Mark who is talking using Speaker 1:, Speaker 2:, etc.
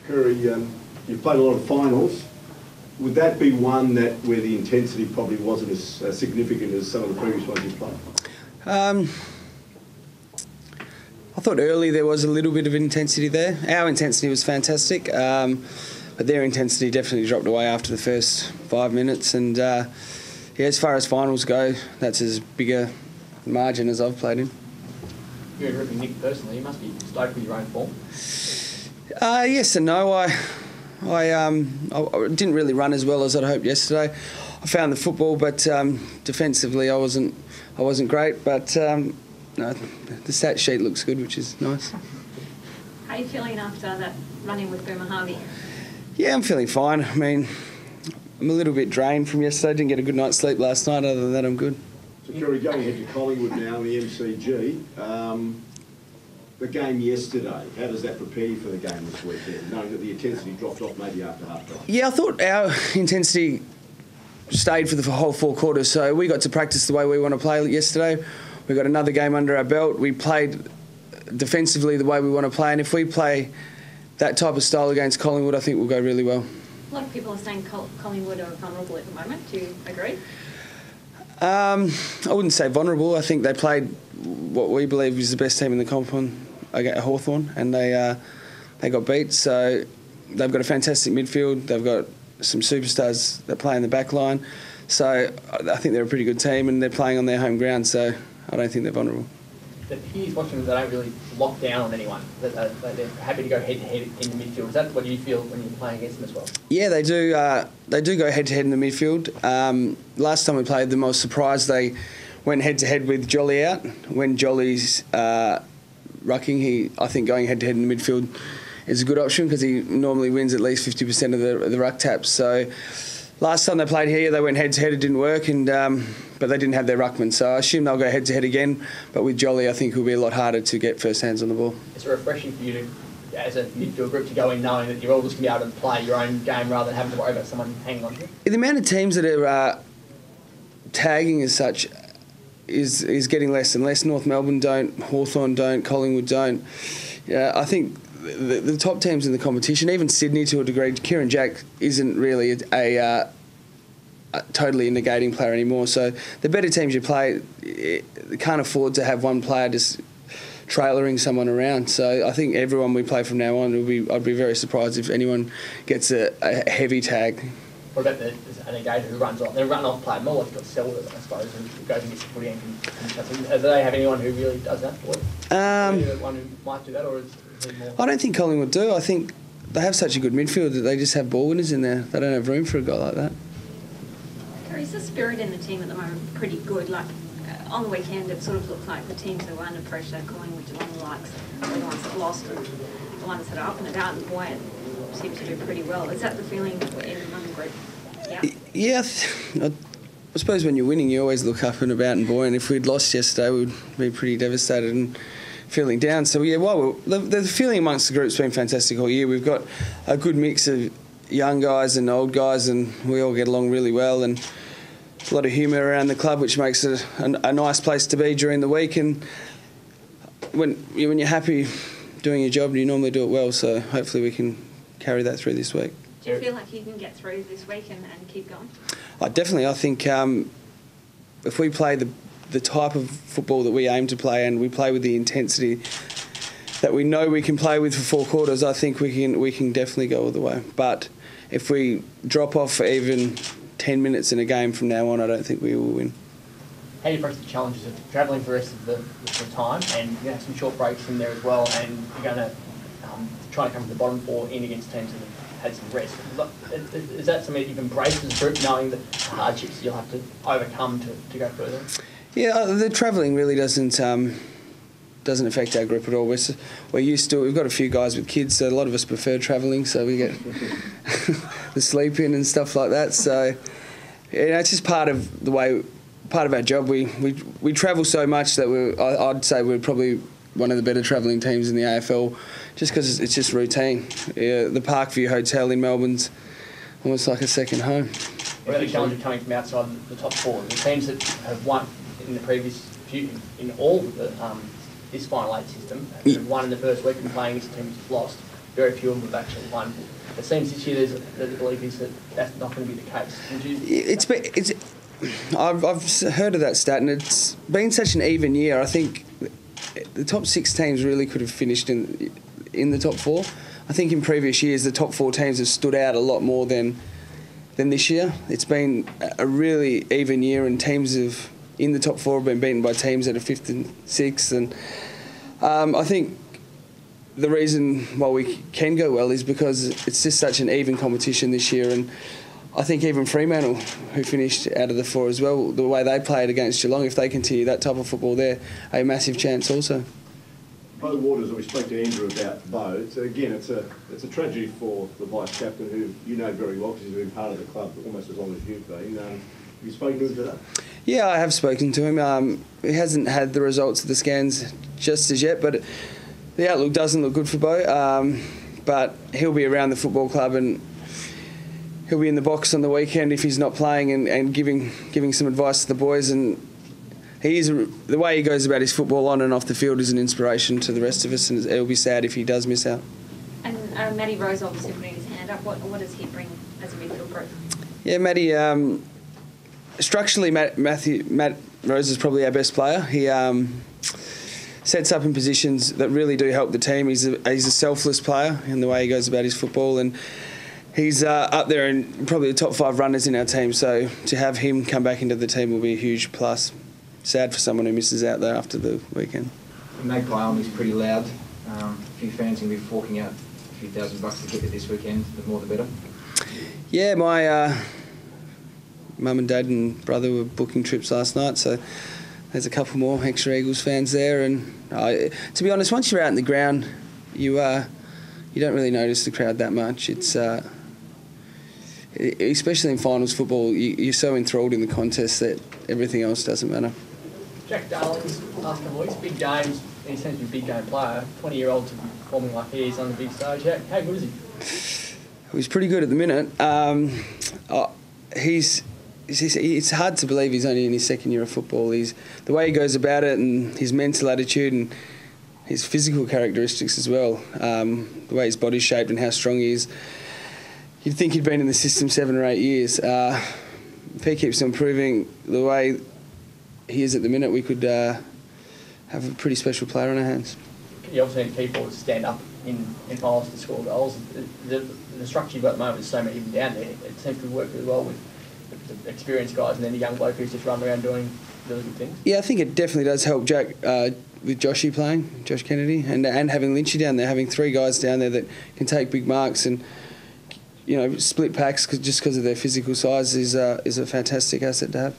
Speaker 1: Kerr, you've played a lot of finals. Would that be one where the intensity probably wasn't as significant as some of the previous ones you've played?
Speaker 2: I thought early there was a little bit of intensity there. Our intensity was fantastic, but their intensity definitely dropped away after the first 5 minutes. And yeah, as far as finals go, that's as big a margin as I've played in.
Speaker 3: You're ripping Nick personally. You must be stoked with your own form.
Speaker 2: Yes and no. I didn't really run as well as I'd hoped yesterday. I found the football, but defensively I wasn't great. But no, the stat sheet looks good, which is nice.
Speaker 4: How are you feeling after that run-in with Boomer Harvey?
Speaker 2: Yeah, I'm feeling fine. I mean, I'm a little bit drained from yesterday. Didn't get a good night's sleep last night. Other than that, I'm good.
Speaker 1: So, Kerr, going ahead to Collingwood now in the MCG. The game yesterday, how does that prepare you for the game this weekend, knowing that the intensity dropped off maybe after half-time?
Speaker 2: Yeah, I thought our intensity stayed for the whole 4 quarters, so we got to practice the way we want to play yesterday. We got another game under our belt. We played defensively the way we want to play, and if we play that type of style against Collingwood, I think we'll go really well.
Speaker 4: A lot of people are saying Collingwood are vulnerable at the moment. Do you agree?
Speaker 2: I wouldn't say vulnerable. I think they played what we believe is the best team in the comp at Hawthorn, and they got beat. So they've got a fantastic midfield. They've got some superstars that play in the back line. So I think they're a pretty good team, and they're playing on their home ground. So I don't think they're vulnerable.
Speaker 3: The peers watching them, they don't really lock down on anyone. They're happy to go head-to-head in the midfield. Is that what you feel when you're playing against them as well? Yeah,
Speaker 2: they do. They do go head-to-head in the midfield. Last time we played them, I was surprised they went head-to-head with Jolly out. When Jolly's rucking, I think going head-to-head in the midfield is a good option because he normally wins at least 50% of the ruck taps. So last time they played here, they went head-to-head. It didn't work, but they didn't have their ruckman. So I assume they'll go head-to-head again. But with Jolly, I think it'll be a lot harder to get first hands on the ball.
Speaker 3: It's refreshing for you to, as a midfield group, to go in knowing that you're all just going to be able to play your own game rather than having to worry about someone hanging on to you.
Speaker 2: The amount of teams that are tagging as such is getting less and less. North Melbourne don't, Hawthorn don't, Collingwood don't. Yeah, I think the top teams in the competition, even Sydney to a degree, Kieran Jack isn't really a totally a negating player anymore. So the better teams you play can't afford to have one player just trailering someone around. So I think everyone we play from now on, I'd be very surprised if anyone gets a heavy tag.
Speaker 3: What about a negator who runs off? They're a run-off player, more like you've got Selwood, I suppose, who goes and gets the footy and can shut them. Do they have anyone who really does that? One who might do that, or is he more?
Speaker 2: I don't think Collingwood do. I think they have such a good midfield that they just have ball winners in there. They don't have room for a guy like that.
Speaker 4: Is the spirit in the team at the moment pretty good? Like on the weekend, it sort of looked like the teams that were under pressure, Collingwood, Geelong, the likes, the ones that lost, and the ones that are up and about and buoyant seem to do pretty well. Is that the feeling among the group?
Speaker 2: Yeah, I suppose when you're winning, you always look up and about and buoyant. If we'd lost yesterday, we'd be pretty devastated and feeling down. So yeah, the feeling amongst the group's been fantastic all year. We've got a good mix of young guys and old guys, and we all get along really well, and a lot of humour around the club, which makes it a nice place to be during the week. And when you're happy doing your job, you normally do it well. So hopefully we can carry that through this week.
Speaker 4: Do you feel like you can get through this week and keep going?
Speaker 2: Definitely. I think if we play the type of football that we aim to play, and we play with the intensity that we know we can play with for 4 quarters, I think we can definitely go all the way. But if we drop off for even 10 minutes in a game from now on, I don't think we will win.
Speaker 3: How do you approach the challenges of travelling for the rest of the time, and you have some short breaks in there as well, and you're going to try to come to the bottom 4 in against teams that have had some rest? Is that something that you've embraced as a group, knowing the hardships you'll have to overcome to go further? Yeah,
Speaker 2: the travelling really doesn't affect our group at all. We're used to it. We've got a few guys with kids, so a lot of us prefer travelling, so we get the sleep in and stuff like that. So it's just part of our job. We travel so much that I'd say we're probably one of the better travelling teams in the AFL, just because it's just routine. Yeah, the Parkview Hotel in Melbourne's almost like a second home.
Speaker 3: What about the challenge of coming from outside the top 4? The teams that have won in the previous few, in all of the this final 8 system, have won in the first week and playing against teams that's lost. very few of them have actually won. It seems this year the belief is that that's not going to be the case. Would you?
Speaker 2: I've heard of that stat, and it's been such an even year. I think the top 6 teams really could have finished in the top 4. I think in previous years the top 4 teams have stood out a lot more than this year. It's been a really even year, and teams in the top 4 have been beaten by teams that are 5th and 6th, and I think the reason why we can go well is because it's just such an even competition this year, and I think even Fremantle, who finished out of the 4 as well, the way they played against Geelong, if they continue that type of football, they're a massive chance also.
Speaker 1: Bo Waters, we spoke to Andrew about Bo. So again, it's a tragedy for the vice captain, who you know very well because he's been part of the club almost as long as you've been. Have you spoken to him today? Yeah, I have spoken to him. He hasn't had the results of the scans just as yet, but the outlook doesn't look good for Bo. But he'll be around the football club, and he'll be in the box on the weekend if he's not playing, and giving some advice to the boys. And the way he goes about his football on and off the field is an inspiration to the rest of us, and it'll be sad if he does miss out.
Speaker 4: And Matty Rose obviously putting his hand up. What does he bring as a midfield group?
Speaker 2: Yeah, Matty. Structurally, Matt Rose is probably our best player. He sets up in positions that really do help the team. He's a selfless player in the way he goes about his football, and he's up there in probably the top 5 runners in our team. So to have him come back into the team will be a huge plus. Sad for someone who misses out there after the weekend.
Speaker 5: The Magpie Army's pretty loud. A few fans going to be forking out a few $1,000 to get it this weekend. The more the better.
Speaker 2: Yeah, my mum and dad and brother were booking trips last night, so there's a couple more extra Eagles fans there. And to be honest, once you're out in the ground, you don't really notice the crowd that much. It's especially in finals football, you're so enthralled in the contest that everything else doesn't matter.
Speaker 3: Jack Darling's last couple of weeks, big games. He seems to be a big game player. 20-year-old to be performing like he is on the big stage. How good is he?
Speaker 2: He's pretty good at the minute. It's hard to believe he's only in his 2nd year of football. The way he goes about it, and his mental attitude, and his physical characteristics as well. The way his body's shaped and how strong he is. You'd think he'd been in the system 7 or 8 years. If he keeps improving the way he is at the minute, we could have a pretty special player on our hands.
Speaker 3: You obviously need key forwards to stand up in finals to score goals. The structure you've got at the moment is so many down there. It seems to work really well with the experienced guys, and then the young bloke who's just run around doing really good things. Yeah, I think it definitely does help Jack with Joshy playing, Josh Kennedy, and having Lynchy down there, having 3 guys down there that can take big marks and split packs just because of their physical size is a fantastic asset to have.